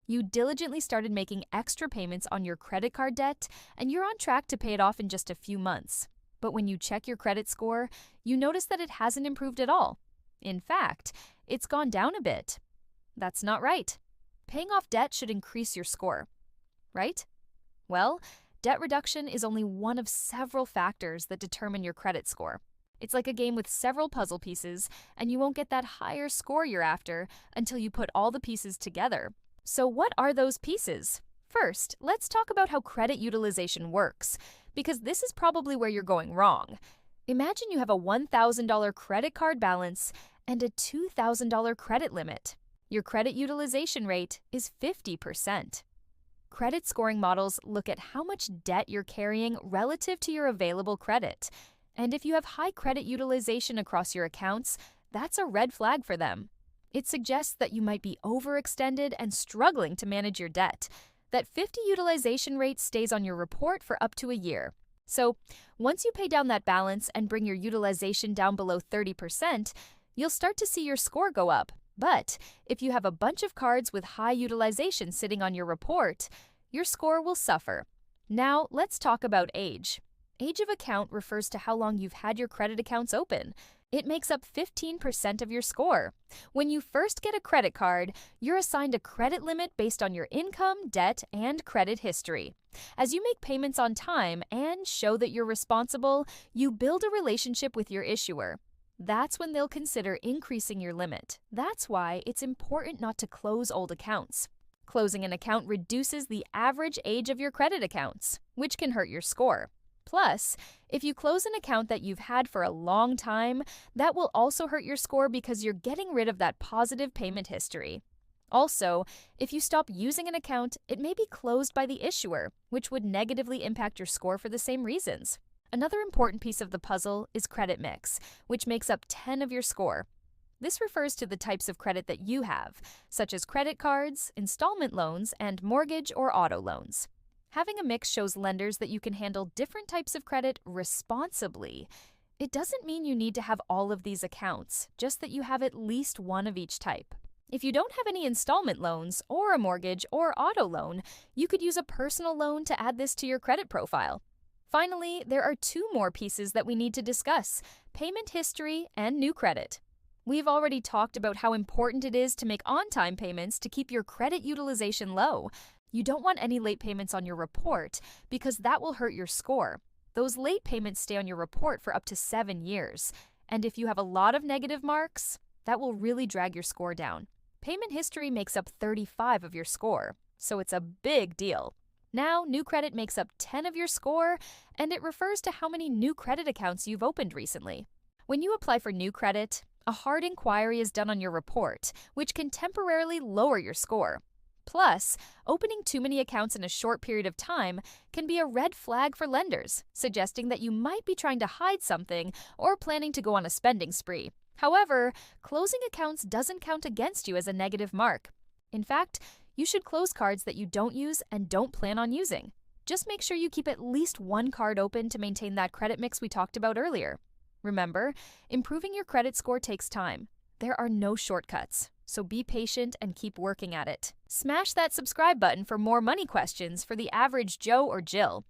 You diligently started making extra payments on your credit card debt, and you're on track to pay it off in just a few months. But when you check your credit score, you notice that it hasn't improved at all. In fact, it's gone down a bit. That's not right. Paying off debt should increase your score, right? Well, debt reduction is only one of several factors that determine your credit score. It's like a game with several puzzle pieces, and you won't get that higher score you're after until you put all the pieces together. So what are those pieces? First, let's talk about how credit utilization works, because this is probably where you're going wrong. Imagine you have a $1,000 credit card balance and a $2,000 credit limit. Your credit utilization rate is 50%. Credit scoring models look at how much debt you're carrying relative to your available credit. And if you have high credit utilization across your accounts, that's a red flag for them. It suggests that you might be overextended and struggling to manage your debt. That 50 utilization rate stays on your report for up to a year. So, once you pay down that balance and bring your utilization down below 30%, you'll start to see your score go up. But if you have a bunch of cards with high utilization sitting on your report, your score will suffer. Now, let's talk about age. Age of account refers to how long you've had your credit accounts open. It makes up 15% of your score. When you first get a credit card, you're assigned a credit limit based on your income, debt, and credit history. As you make payments on time and show that you're responsible, you build a relationship with your issuer. That's when they'll consider increasing your limit. That's why it's important not to close old accounts. Closing an account reduces the average age of your credit accounts, which can hurt your score. Plus, if you close an account that you've had for a long time, that will also hurt your score because you're getting rid of that positive payment history. Also, if you stop using an account, it may be closed by the issuer, which would negatively impact your score for the same reasons. Another important piece of the puzzle is credit mix, which makes up 10 of your score. This refers to the types of credit that you have, such as credit cards, installment loans, and mortgage or auto loans. Having a mix shows lenders that you can handle different types of credit responsibly. It doesn't mean you need to have all of these accounts, just that you have at least one of each type. If you don't have any installment loans or a mortgage or auto loan, you could use a personal loan to add this to your credit profile. Finally, there are two more pieces that we need to discuss: payment history and new credit. We've already talked about how important it is to make on-time payments to keep your credit utilization low. You don't want any late payments on your report because that will hurt your score. Those late payments stay on your report for up to 7 years. And if you have a lot of negative marks, that will really drag your score down. Payment history makes up 35 of your score, so it's a big deal. Now, new credit makes up 10 of your score, and it refers to how many new credit accounts you've opened recently. When you apply for new credit, a hard inquiry is done on your report, which can temporarily lower your score. Plus, opening too many accounts in a short period of time can be a red flag for lenders, suggesting that you might be trying to hide something or planning to go on a spending spree. However, closing accounts doesn't count against you as a negative mark. In fact, you should close cards that you don't use and don't plan on using. Just make sure you keep at least one card open to maintain that credit mix we talked about earlier. Remember, improving your credit score takes time. There are no shortcuts, so be patient and keep working at it. Smash that subscribe button for more money questions for the average Joe or Jill.